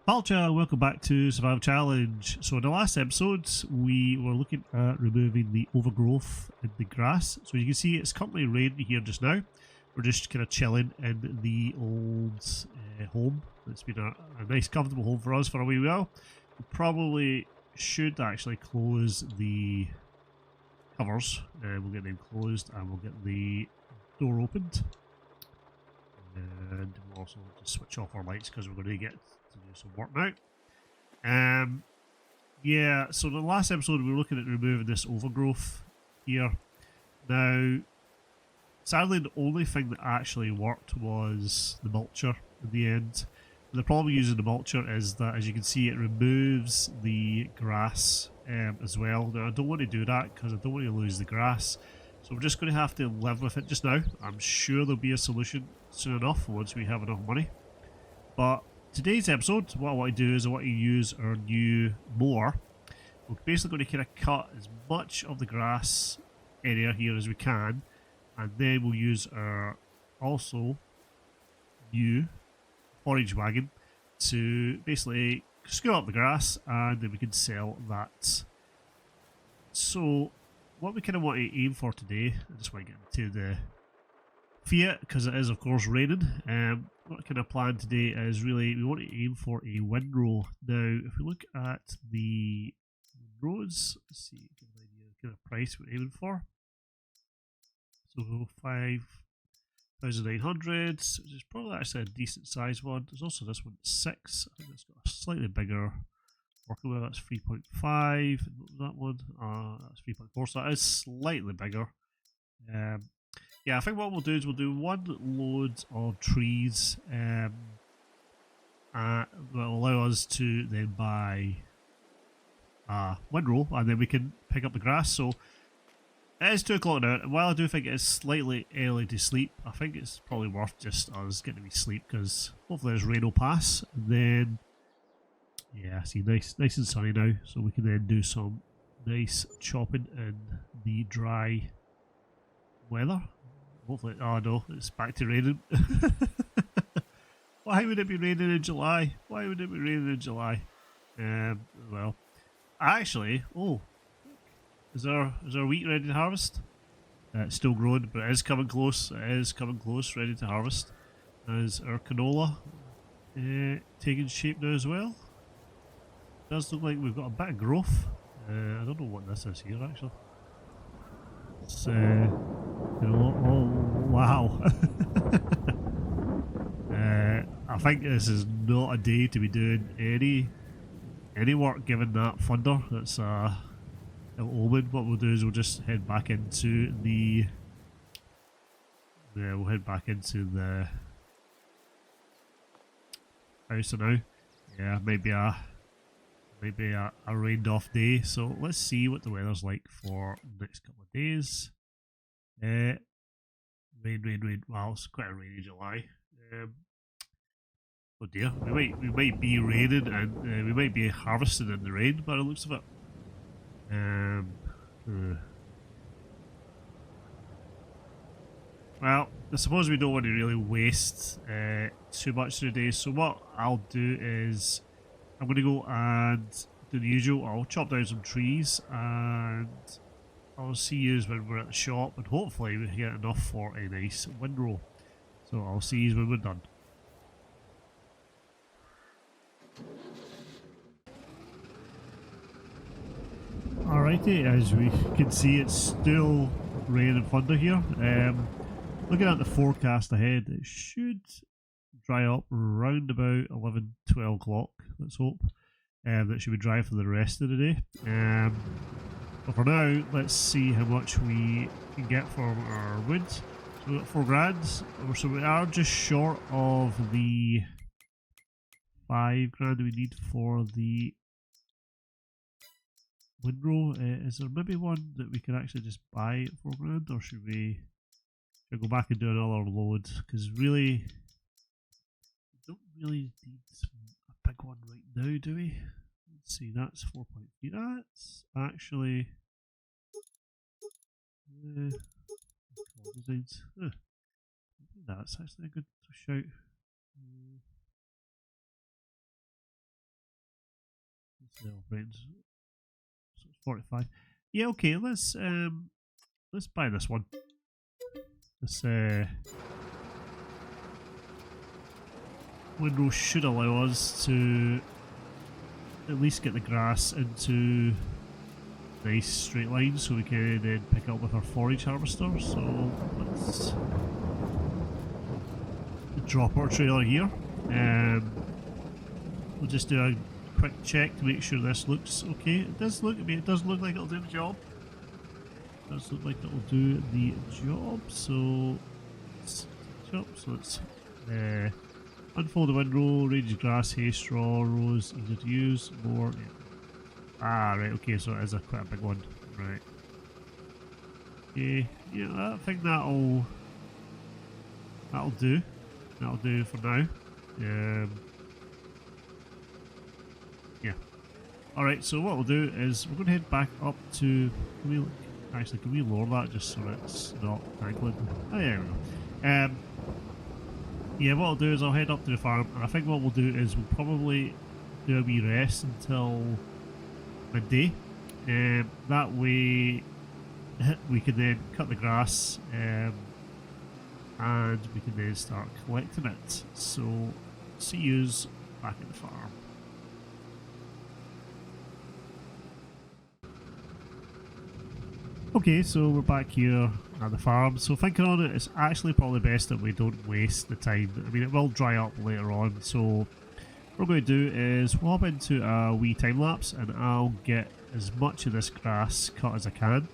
Palcha, welcome back to Survival Challenge. So in the last episode, we were looking at removing the overgrowth in the grass. So you can see it's currently raining here just now. We're just kind of chilling in the old home. It's been a nice comfortable home for us for a wee while. We probably should actually close the covers. We'll get them closed and we'll get the door opened. And we'll also just switch off our lights because we're going to get to do some work now. Yeah, so in the last episode we were looking at removing this overgrowth here. Now, sadly the only thing that actually worked was the mulcher in the end. And the problem using the mulcher is that, as you can see, it removes the grass as well. Now I don't want to do that because I don't want to lose the grass. So we're just going to have to live with it just now. I'm sure there'll be a solution soon enough once we have enough money. But today's episode, what I want to do is I want to use our new mower. We're basically going to kind of cut as much of the grass area here as we can. And then we'll use our also new forage wagon to basically scoop up the grass and then we can sell that. So what we kind of want to aim for today, I just want to get into the Fiat because it is of course raining. What kind of plan today is really we want to aim for a windrow. Now if we look at the roads, let's see, get an idea of the kind of price we're aiming for. So 5,900, which is probably actually a decent size one. There's also this one 6. I think that's got a slightly bigger working with. That's 3.5. That one, that's 3.4. So that is slightly bigger. Yeah, I think what we'll do is we'll do one load of trees that will allow us to then buy a windrow, and then we can pick up the grass. So it is 2 o'clock now, and while I do think it is slightly early to sleep, I think it's probably worth just us getting a wee sleep because hopefully this rain will pass. And then, yeah, see, nice and sunny now, so we can then do some nice chopping in the dry weather. Hopefully, oh no, it's back to raining. Why would it be raining in July? Why would it be raining in July? Well, actually, is our wheat ready to harvest? It's still growing, but it is coming close. It is coming close, ready to harvest. Is our canola taking shape now as well? It does look like we've got a bit of growth. I don't know what this is here actually. It's oh wow. I think this is not a day to be doing any work given that thunder. That's an omen. What we'll do is we'll just head back into the house now. Yeah, maybe a rained off day. So let's see what the weather's like for the next couple of days. Rain. Wow, it's quite a rainy July. Oh dear, we might be raining and we might be harvesting in the rain by the looks of it. Well, I suppose we don't want to really waste too much today. So what I'll do is I'm going to go and do the usual. I'll chop down some trees and I'll see you when we're at the shop, and hopefully we can get enough for a nice windrow. So I'll see you when we're done. Alrighty, as we can see it's still raining and thunder here. Looking at the forecast ahead, it should dry up around about 11-12 o'clock, let's hope. That should be dry for the rest of the day. But for now, let's see how much we can get from our wood. So we've got 4 grand, so we are just short of the 5 grand we need for the windrow. Is there maybe one that we can actually just buy at 4 grand, or should we go back and do another load? Because really, we don't really need a big one right now, do we? Let's see, that's 4.3. That's actually designs. That's actually a good shout. friends. So it's 45. Yeah, okay, let's buy this one. This windrow should allow us to at least get the grass into nice straight lines so we can then pick up with our forage harvester. So let's drop our trailer here. We'll just do a quick check to make sure this looks okay. It does look, I mean, it does look like it'll do the job. It does look like it'll do the job. So let's unfold the windrow, range of grass, hay, straw, rows, easy to use, more. Yeah. Ah, right, okay, so it is quite a big one. Right. Okay, yeah, I think that'll do. That'll do for now. Yeah. Alright, so what we'll do is we're going to head back up to... Can we lower that just so it's not tangling? Oh, yeah, there we go. Yeah, what I'll do is I'll head up to the farm, and I think what we'll do is we'll probably do a wee rest until midday. That way we can then cut the grass and we can then start collecting it. So see yous back at the farm. Okay, so we're back here at the farm. So thinking on it, it's actually probably best that we don't waste the time. I mean, it will dry up later on, so what we're going to do is we'll hop into a wee time lapse and I'll get as much of this grass cut as I can,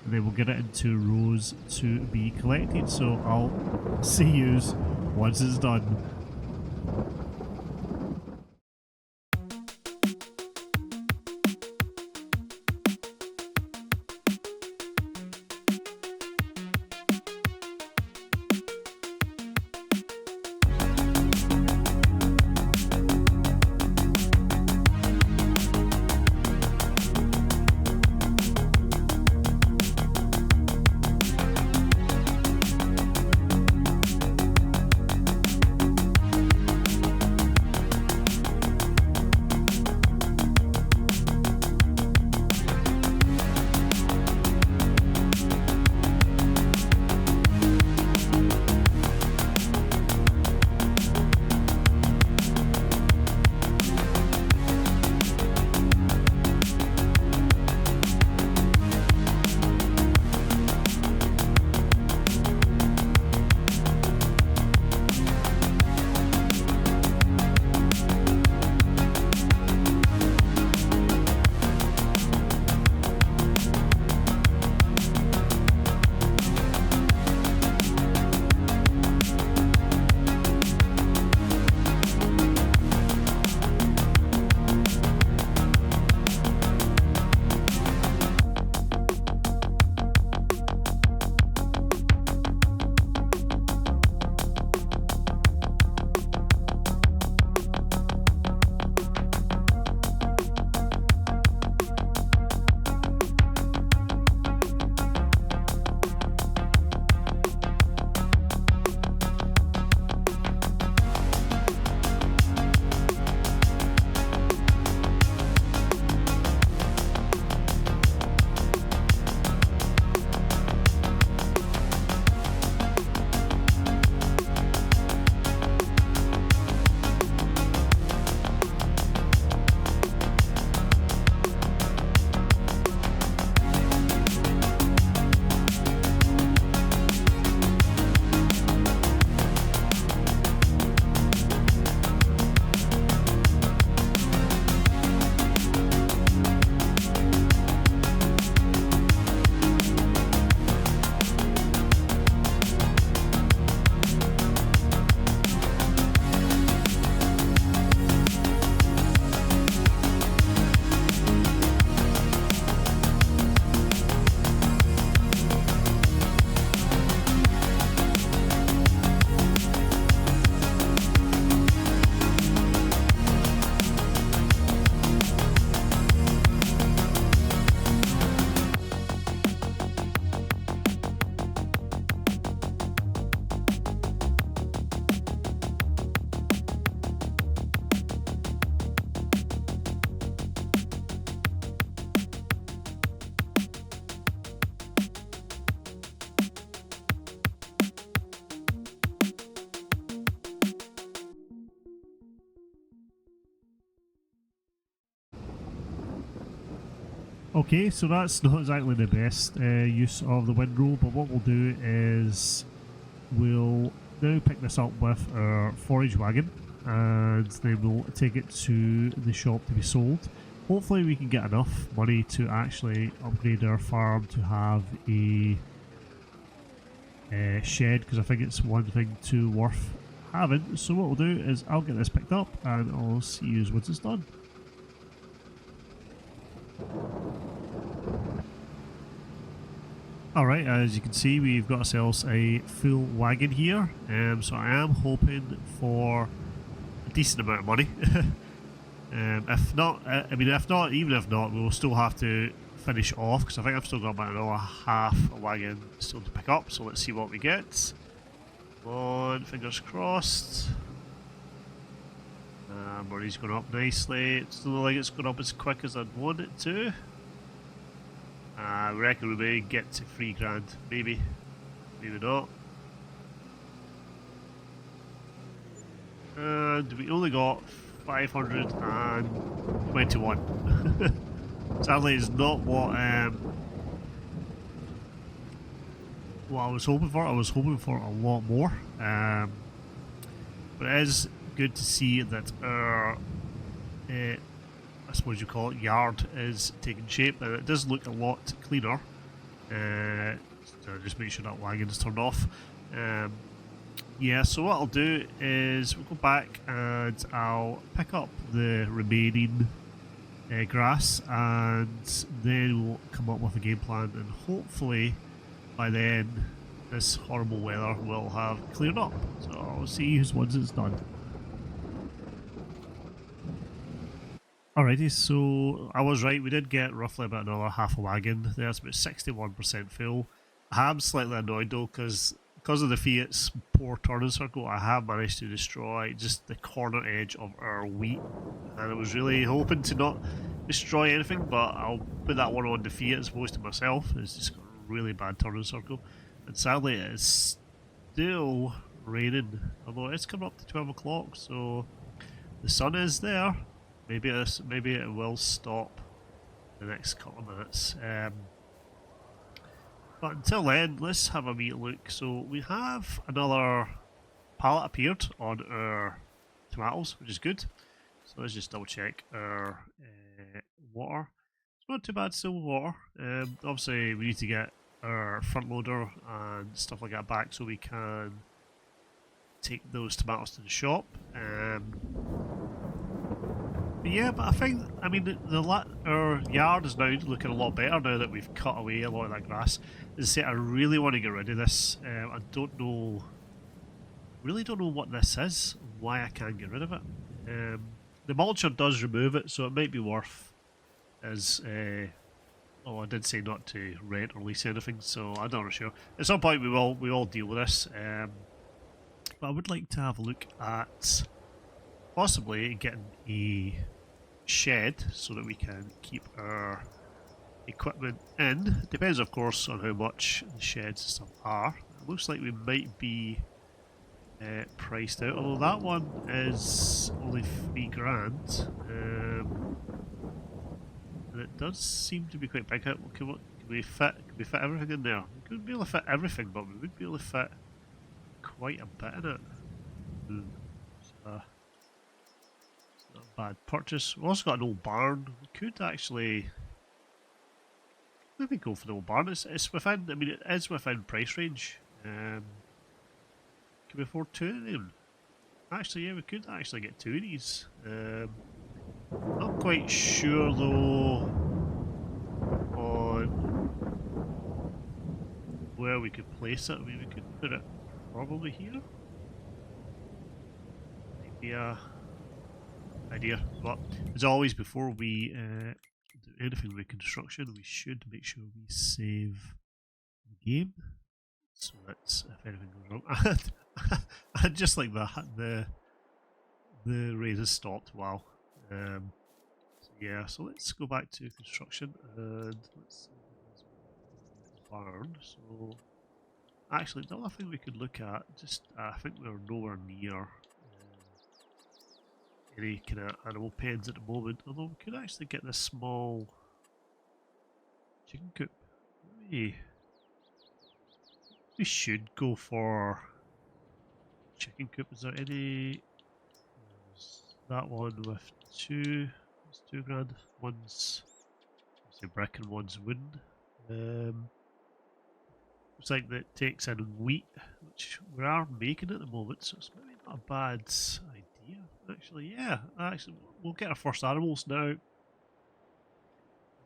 and then we'll get it into rows to be collected. So I'll see yous once it's done. Okay, so that's not exactly the best use of the windrow, but what we'll do is we'll now pick this up with our forage wagon and then we'll take it to the shop to be sold. Hopefully we can get enough money to actually upgrade our farm to have a shed, because I think it's one thing to worth having. So what we'll do is I'll get this picked up and I'll see you once it's done. Alright, as you can see, we've got ourselves a full wagon here, so I am hoping for a decent amount of money. If not, even if not, we will still have to finish off, because I think I've still got about another half a wagon still to pick up, so let's see what we get. Come on, fingers crossed. Money's going up nicely. It doesn't look like it's going up as quick as I'd want it to. I reckon we may get to £3 maybe, maybe not. And we only got 521. Sadly, it's not what I was hoping for. I was hoping for a lot more. But it is good to see that our I suppose you call it yard is taking shape, and it does look a lot cleaner. So just make sure that wagon is turned off. Yeah, so what I'll do is we'll go back and I'll pick up the remaining grass, and then we'll come up with a game plan, and hopefully by then this horrible weather will have cleared up. So I'll see you once it's done. Alrighty, so I was right, we did get roughly about another half a wagon. That's about 61% full. I am slightly annoyed though, because of the Fiat's poor turning circle, I have managed to destroy just the corner edge of our wheat. And I was really hoping to not destroy anything, but I'll put that one on the Fiat as opposed to myself. It's just got a really bad turning circle. And sadly it is still raining, although it's coming up to 12 o'clock, so the sun is there. Maybe it will stop in the next couple of minutes. But until then, let's have a wee look. So we have another pallet appeared on our tomatoes, which is good. So let's just double check our water. It's not too bad still with water. Obviously we need to get our front loader and stuff like that back so we can take those tomatoes to the shop. Yeah, but I mean, our yard is now looking a lot better now that we've cut away a lot of that grass. As I say, I really want to get rid of this. I really don't know what this is, why I can't get rid of it. The mulcher does remove it, so it might be worth as... I did say not to rent or lease anything, so I'm not sure. At some point we will deal with this. But I would like to have a look at possibly getting a shed so that we can keep our equipment in. It depends, of course, on how much the sheds and stuff are. It looks like we might be priced out, although that one is only £3 and it does seem to be quite big. Can we fit everything in there? We couldn't be able to fit everything, but we would be able to fit quite a bit in it. Not a bad purchase. We've also got an old barn. We could actually maybe go for the old barn. It's within. I mean, it is within price range. Can we afford two of them? Actually, yeah, we could actually get two of these. Not quite sure though on where we could place it. I mean, we could put it probably here. Maybe a idea. But as always, before we do anything with construction, we should make sure we save the game, so that if anything goes wrong, and just like that, the raid has stopped. Wow. So yeah, so let's go back to construction and let's see if there's barn. So actually, the other thing we could look at, just I think we're nowhere near any kind of animal pens at the moment, although we could actually get this small chicken coop. We should go for chicken coop. Is there any? There's that one with two. It's £2. One's say brick and one's wooden. Looks like that takes in wheat, which we are making at the moment, so it's maybe not a bad idea. Actually, yeah. Actually, we'll get our first animals now. I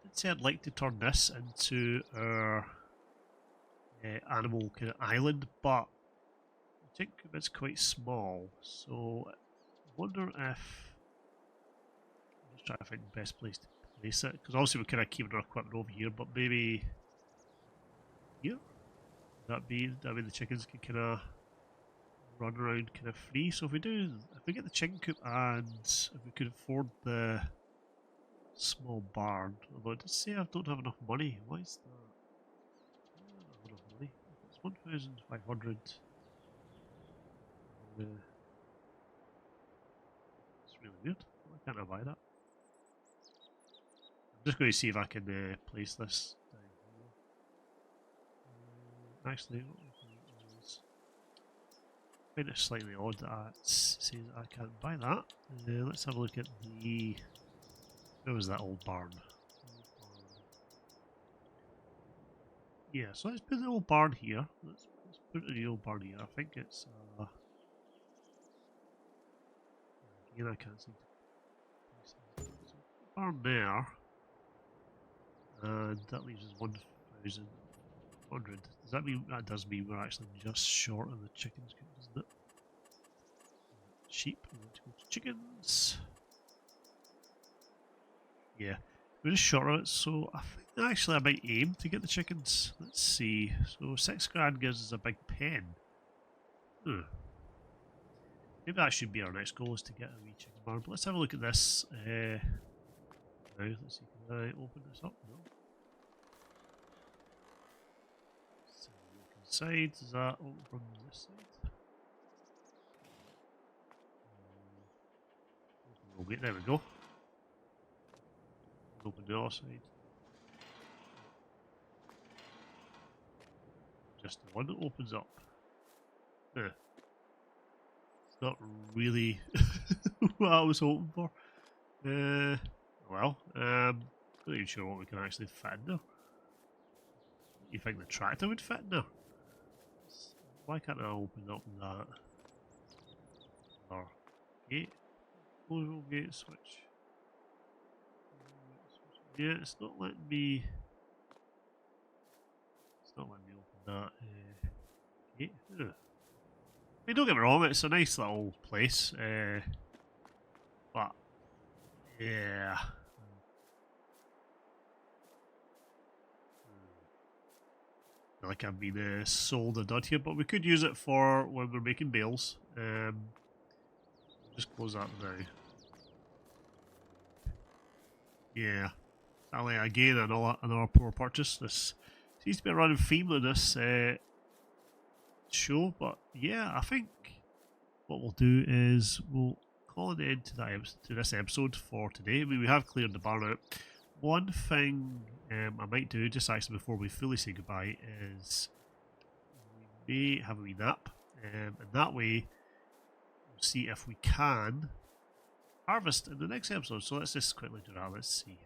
did say I'd like to turn this into our animal kind of island, but I think it's quite small, so I wonder if I'm just trying to find the best place to place it, because obviously we're kind of keeping our equipment over here, but maybe here. That be the chickens can kind of run around kind of free. So if we get the chicken coop and if we could afford the small barn, although it does say I don't have enough money. Why is that? I don't have enough money. It's 1,500. It's really weird. Why can't I buy that? I'm just going to see if I can place this down here. Actually, what we can do is I find it slightly odd that it says I can't buy that. Let's have a look at the. Where was that old barn? Yeah, so let's put the old barn here. Let's put the old barn here. I think it's. Again, I can't seem to. So barn there. And that leaves us 1,100. Does that mean that does mean we're actually just short of the chickens, doesn't it? Sheep. We want to go to chickens. Yeah, we're just short of it, so I think actually I might aim to get the chickens. Let's see. So £6 gives us a big pen. Maybe that should be our next goal, is to get a wee chicken barn. But let's have a look at this. Now, let's see. Can I open this up? No. Let's have a look inside. Is that open from this side? Okay, there we go. Open the other side. Just the one that opens up. It's not really what I was hoping for. Well, not even sure what we can actually fit in there. You think the tractor would fit in there? Why can't I open up that? Or gate? Closure gate switch. Yeah, it's not letting me. It's not letting me open that. Gate. I mean, don't get me wrong, it's a nice little place, but yeah. I feel like I've been sold a dud here, but we could use it for when we're making bales. Just close that now. Yeah. Finally, again, another poor purchase. This seems to be a running theme on this show, but yeah, I think what we'll do is we'll call it end to this episode for today. I mean, we have cleared the barn out. One thing I might do, just actually before we fully say goodbye, is we may have a wee nap, and that way we'll see if we can harvest in the next episode. So let's just quickly do that. Let's see.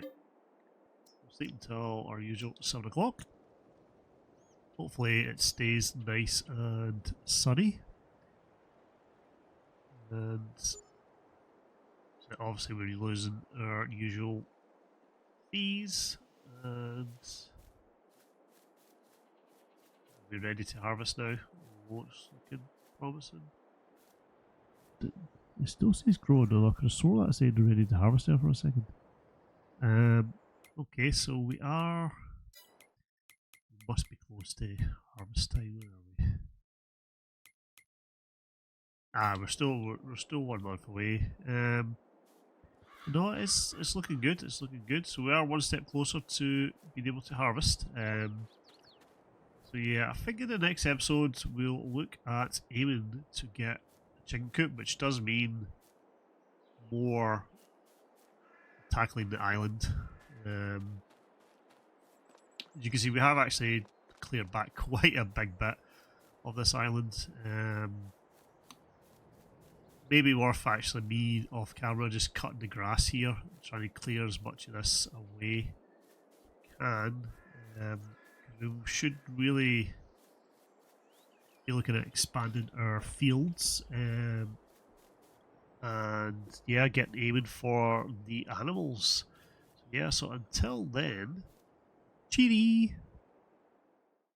We'll sleep until our usual 7 o'clock. Hopefully it stays nice and sunny. And so obviously we're losing our usual fees, and we're ready to harvest now. Looks looking promising. It still says growing, though. I could have swore that said ready to harvest there for a second. Okay, so we must be close to harvest time. Where are we? We're still 1 month away. No, it's looking good. It's looking good. So we are one step closer to being able to harvest. So yeah, I think in the next episode we'll look at aiming to get a chicken coop, which does mean more tackling the island. as you can see, we have actually cleared back quite a big bit of this island. Maybe worth actually me off camera just cutting the grass here, trying to clear as much of this away can. We should really be looking at expanding our fields, and yeah, getting aiming for the animals. So yeah, so until then, cheery!